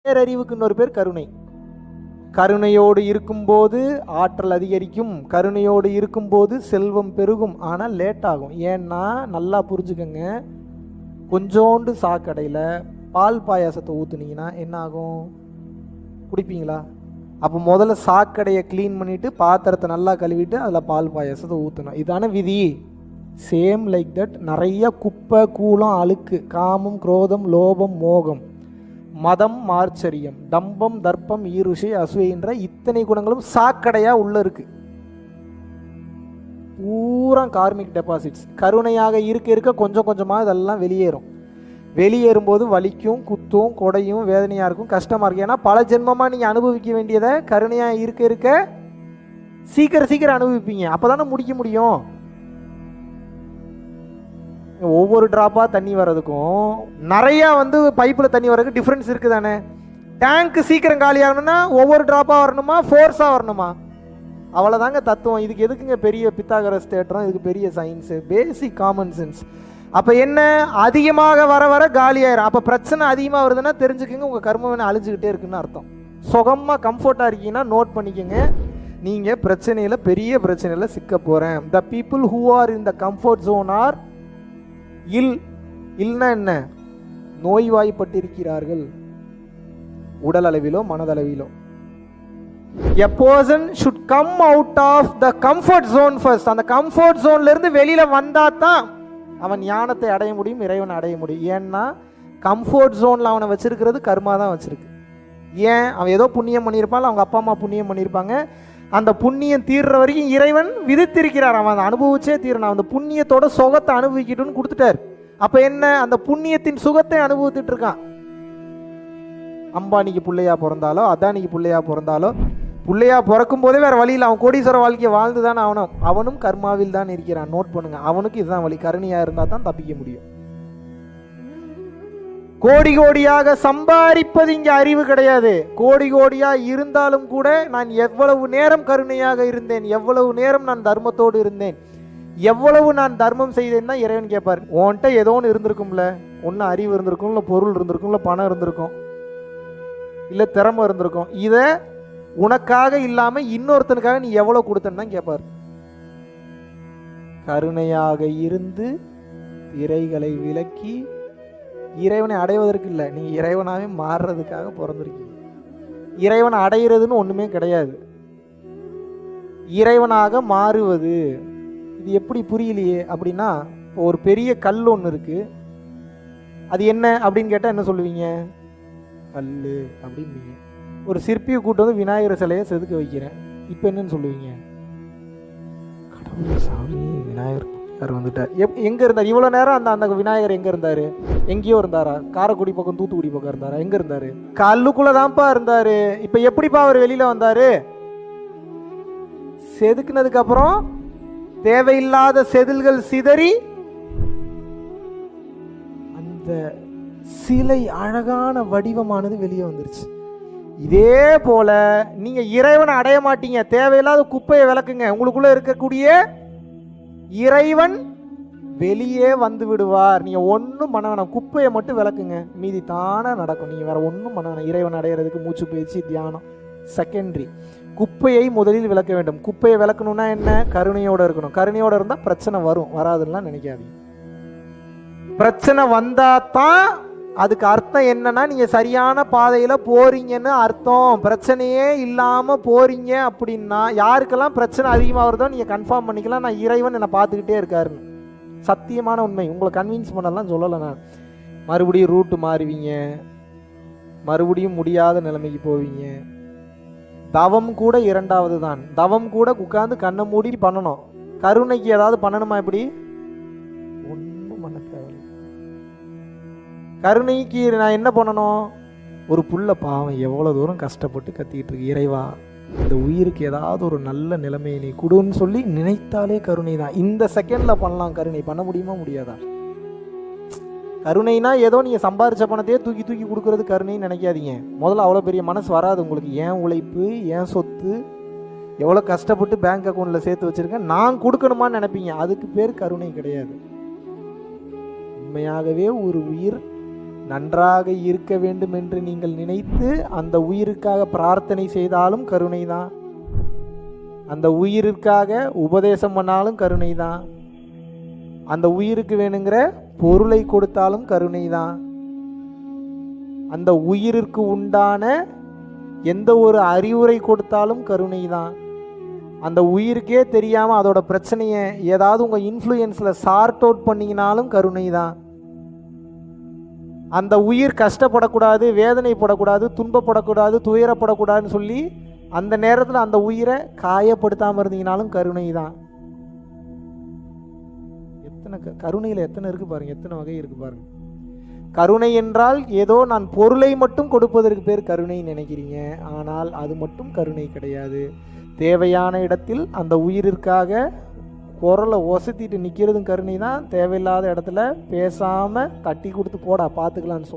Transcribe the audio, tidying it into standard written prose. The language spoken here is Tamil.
பேரறிவுக்கு இன்னொரு பேர் கருணை. கருணையோடு இருக்கும்போது ஆற்றல் அதிகரிக்கும், கருணையோடு இருக்கும்போது செல்வம் பெருகும். ஆனால் லேட் ஆகும். ஏன்னா நல்லா புரிஞ்சுக்கங்க, கொஞ்சோண்டு சாக்கடையில் பால் பாயாசத்தை ஊற்றுனீங்கன்னா என்ன ஆகும்? குடிப்பீங்களா? அப்போ முதல்ல சாக்கடையை க்ளீன் பண்ணிவிட்டு பாத்திரத்தை நல்லா கழுவிட்டு அதில் பால் பாயாசத்தை ஊற்றணும். இதான விதி. சேம் லைக் தட் நிறைய குப்பை கூலம் அழுக்கு, காமம் குரோதம் லோபம் மோகம் மதம் மார்ச்சரியம் டம்பம் தர்ப்பம் ஈருஷை அசூயன்ற இத்தனை குணங்களும் சாக்கடையாக உள்ள இருக்கு. பூரா கார்மிக் டெபாசிட்ஸ். கருணையாக இருக்க கொஞ்சம் கொஞ்சமாக இதெல்லாம் வெளியேறும். வெளியேறும்போது வலிக்கும், குத்தும், கொடையும், வேதனையாக இருக்கும், கஷ்டமாக இருக்கும். ஏன்னா பல ஜென்மமாக நீங்கள் அனுபவிக்க வேண்டியதை கருணையாக இருக்க சீக்கிரம் அனுபவிப்பீங்க. அப்போ தானே முடிக்க முடியும். ஒவ்வொரு ட்ராப்பாக தண்ணி வர்றதுக்கும் நிறையா பைப்பில் தண்ணி வர்றதுக்கு டிஃப்ரென்ஸ் இருக்குது தானே. டேங்க்கு சீக்கிரம் காலி ஆகணும்னா ஒவ்வொரு ட்ராப்பாக வரணுமா, ஃபோர்ஸாக வரணுமா? அவ்வளோதாங்க தத்துவம். இதுக்கு எதுக்குங்க பெரிய பித்தாகரஸ் தேட்டரும், இதுக்கு பெரிய சயின்ஸு, பேசிக் காமன் சென்ஸ். அப்போ என்ன, அதிகமாக வர காலியாயிரும். அப்போ பிரச்சனை அதிகமாக வருதுன்னா தெரிஞ்சுக்கோங்க, உங்கள் கர்மவினை அழிஞ்சுக்கிட்டே இருக்குன்னு அர்த்தம். சுகமாக கம்ஃபர்ட்டாக இருக்கீங்கன்னா நோட் பண்ணிக்கோங்க, நீங்கள் பிரச்சனையில் பெரிய பிரச்சனையில் சிக்க போகிறேன். The people who are in the comfort zone are இல்னா என்ன, நோய்வாய்ப்பட்டிருக்கிறார்கள், உடல் அளவிலோ மனதளவிலோ. A person should come out of the comfort zone first. அந்த கம்ஃபர்ட் ஜோன்ல இருந்து வெளியில வந்தா தான் அவன் ஞானத்தை அடைய முடியும், இறைவனை அடைய முடியும். ஏன்னா கம்ஃபர்ட் ஜோன்ல அவனை வச்சிருக்கிறது கர்மா தான் வச்சிருக்கு. ஏன்? அவன் ஏதோ புண்ணியம் பண்ணியிருப்பான், அவங்க அப்பா அம்மா புண்ணியம் பண்ணியிருப்பாங்க. அந்த புண்ணியம் தீர்ற வரைக்கும் இறைவன் விதித்திருக்கிறார், அவன் அதை அனுபவிச்சே தீரணும். அந்த புண்ணியத்தோட சுகத்தை அனுபவிக்கிட்டுன்னு கொடுத்துட்டார். அப்ப என்ன, அந்த புண்ணியத்தின் சுகத்தை அனுபவித்துட்டு இருக்கான். அம்பானிக்கு பிள்ளையா பிறந்தாலோ, அதானிக்கு பிள்ளையா பிறந்தாலோ, பிள்ளையா பிறக்கும் போதே வேற வழியில் அவன் கோடீஸ்வர வாழ்க்கையை வாழ்ந்து தான் அவனும் கர்மாவில் தான் இருக்கிறான். நோட் பண்ணுங்க, அவனுக்கு இதுதான் வழி. கருணையா இருந்தா தான் தப்பிக்க முடியும். கோடி கோடியாக சம்பாதிப்பது இங்க அறிவு கிடையாது. கோடி கோடியா இருந்தாலும் கூட நான் எவ்வளவு நேரம் கருணையாக இருந்தேன், எவ்வளவு நேரம் நான் தர்மத்தோடு இருந்தேன், எவ்வளவு நான் தர்மம் செய்தேன் தான் இறைவன் கேட்பார். உன்கிட்ட ஏதோ ஒன்று இருந்திருக்கும்ல, ஒன்று அறிவு இருந்திருக்கும், இல்லை பொருள் இருந்திருக்கும், இல்லை பணம் இருந்திருக்கும், இல்லை திறமை இருந்திருக்கும். இதை உனக்காக இல்லாம இன்னொருத்தனுக்காக நீ எவ்வளவு கொடுத்தன்னு தான் கேட்பார். கருணையாக இருந்து திரைகளை விலக்கி இறைவனை அடைவதற்கு இல்லை, நீங்க இறைவனாவே மாறுறதுக்காக பிறந்திருக்கீங்க. இறைவனை அடைகிறதுன்னு ஒண்ணுமே கிடையாது. இறைவனாக மாறுவது இது எப்படி புரியலையே அப்படின்னா, இப்போ ஒரு பெரிய கல் ஒன்று இருக்கு, அது என்ன அப்படின்னு கேட்டா என்ன சொல்லுவீங்க? கல் அப்படின்பீங்க. ஒரு சிற்பியை கூட்டு விநாயகர் சிலையை செதுக்க வைக்கிறேன், இப்போ என்னன்னு சொல்லுவீங்க? கடவுள் சாமி, விநாயகர் வந்துட்டார். எங்க இருந்தார் இவ்வளோ நேரம்? அந்த விநாயகர் எங்க இருந்தாரு? எங்கேயோ இருந்தாரா? காரைக்குடி பக்கம் தூத்துக்குடி பக்கம் இருந்தாரா? எங்க இருந்தாரு? கல்லுக்குள்ளதான்ப்பா இருந்தாரு. இப்ப எப்படிப்பா அவர் வெளியில வந்தாரு? செதுக்குனதுக்கு அப்புறம் தேவையில்லாத செதில்கள் சிதறி அந்த சிலை அழகான வடிவமானது வெளியே வந்துருச்சு. இதே போல நீங்க இறைவனை அடைய மாட்டீங்க. தேவையில்லாத குப்பையை விளக்குங்க, உங்களுக்குள்ள இருக்கக்கூடிய இறைவன் வெளியே வந்து விடுவார். நீங்க ஒன்றும் பண்ண வேணாம், குப்பையை மட்டும் விளக்குங்க, மீதி தானே நடக்கும். நீங்க வேற ஒன்றும் பண்ண வேணாம். இறைவன் அடையிறதுக்கு மூச்சு பயிற்சி, தியானம் செகண்டரி. குப்பையை முதலில் விளக்க வேண்டும். குப்பையை விளக்கணும்னா என்ன? கருணையோட இருக்கணும். கருணையோட இருந்தா பிரச்சனை வரும், வராதுன்னா நினைக்காதீங்க. பிரச்சனை வந்தா தான் அதுக்கு அர்த்தம் என்னன்னா நீங்க சரியான பாதையில போறீங்கன்னு அர்த்தம். பிரச்சனையே இல்லாம போறீங்க அப்படின்னா, யாருக்கெல்லாம் பிரச்சனை அதிகமாக வருதோ நீங்க கன்ஃபார்ம் பண்ணிக்கலாம், நான் இறைவன் என்னை பார்த்துக்கிட்டே இருக்காருன்னு. சத்தியமான உண்மை. உங்களை கன்வின்ஸ் பண்ணலாம் சொல்லலை நான். மறுபடியும் ரூட்டு மாறுவீங்க, மறுபடியும் முடியாத நிலைமைக்கு போவீங்க. தவம் கூட இரண்டாவது தான். தவம் கூட உட்கார்ந்து கண்ணை மூடி பண்ணணும். கருணைக்கு ஏதாவது பண்ணணுமா? எப்படி? ஒன்றும் பண்ண தேவையில்லை. கருணைக்கு நான் என்ன பண்ணணும்? ஒரு புள்ள பாவம் எவ்வளோ தூரம் கஷ்டப்பட்டு கத்திக்கிட்டு இருக்கு, இறைவா இந்த உயிருக்கு ஏதாவது ஒரு நல்ல நிலைமையை நீ கொடுன்னு சொல்லி நினைத்தாலே கருணை தான். இந்த செகண்டில் பண்ணலாம். கருணை பண்ண முடியுமா? முடியாதா? கருணைனா ஏதோ நீங்கள் சம்பாரிச்ச பணத்தையே தூக்கி தூக்கி கொடுக்கறது கருணைன்னு நினைக்காதீங்க. முதல்ல அவ்வளோ பெரிய மனசு வராது உங்களுக்கு. ஏன் உழைப்பு, ஏன் சொத்து, எவ்வளோ கஷ்டப்பட்டு பேங்க் அக்கௌண்ட்டில் சேர்த்து வச்சுருக்கேன், நான் கொடுக்கணுமான்னு நினைப்பீங்க. அதுக்கு பேர் கருணை கிடையாது. உண்மையாகவே ஒரு உயிர் நன்றாக இருக்க வேண்டும் என்று நீங்கள் நினைத்து அந்த உயிருக்காக பிரார்த்தனை செய்தாலும் கருணை தான். அந்த உயிருக்காக உபதேசம் பண்ணாலும் கருணை தான். அந்த உயிருக்கு வேணுங்கிற பொருளை கொடுத்தாலும் கருணை தான். அந்த உயிருக்கு உண்டான எந்த ஒரு அறிவுரை கொடுத்தாலும் கருணை தான். அந்த உயிருக்கே தெரியாமல் அதோட பிரச்சனையை ஏதாவது உங்கள் இன்ஃப்ளூயன்ஸில் சார்ட் அவுட் பண்ணிங்கனாலும் கருணை தான். அந்த உயிர் கஷ்டப்படக்கூடாது, வேதனைப்படக்கூடாது, துன்பப்படக்கூடாது, துயரப்படக்கூடாதுன்னு சொல்லி அந்த நேரத்தில் அந்த உயிரை காயப்படுத்தாமல் இருந்தீங்கனாலும் கருணை தான். எத்தனை கருணையில் எத்தனை இருக்குது பாருங்கள், எத்தனை வகை இருக்குது பாருங்கள். கருணை என்றால் ஏதோ நான் பொருளை மட்டும் கொடுப்பதற்கு பேர் கருணை நினைக்கிறீங்க. ஆனால் அது மட்டும் கருணை கிடையாது. தேவையான இடத்தில் அந்த உயிரிற்காக குரலை ஒசத்திட்டு நிற்கிறதும் கருணை தான். தேவையில்லாத இடத்துல பேசாமல் தட்டி கொடுத்து போடா பார்த்துக்கலான்னு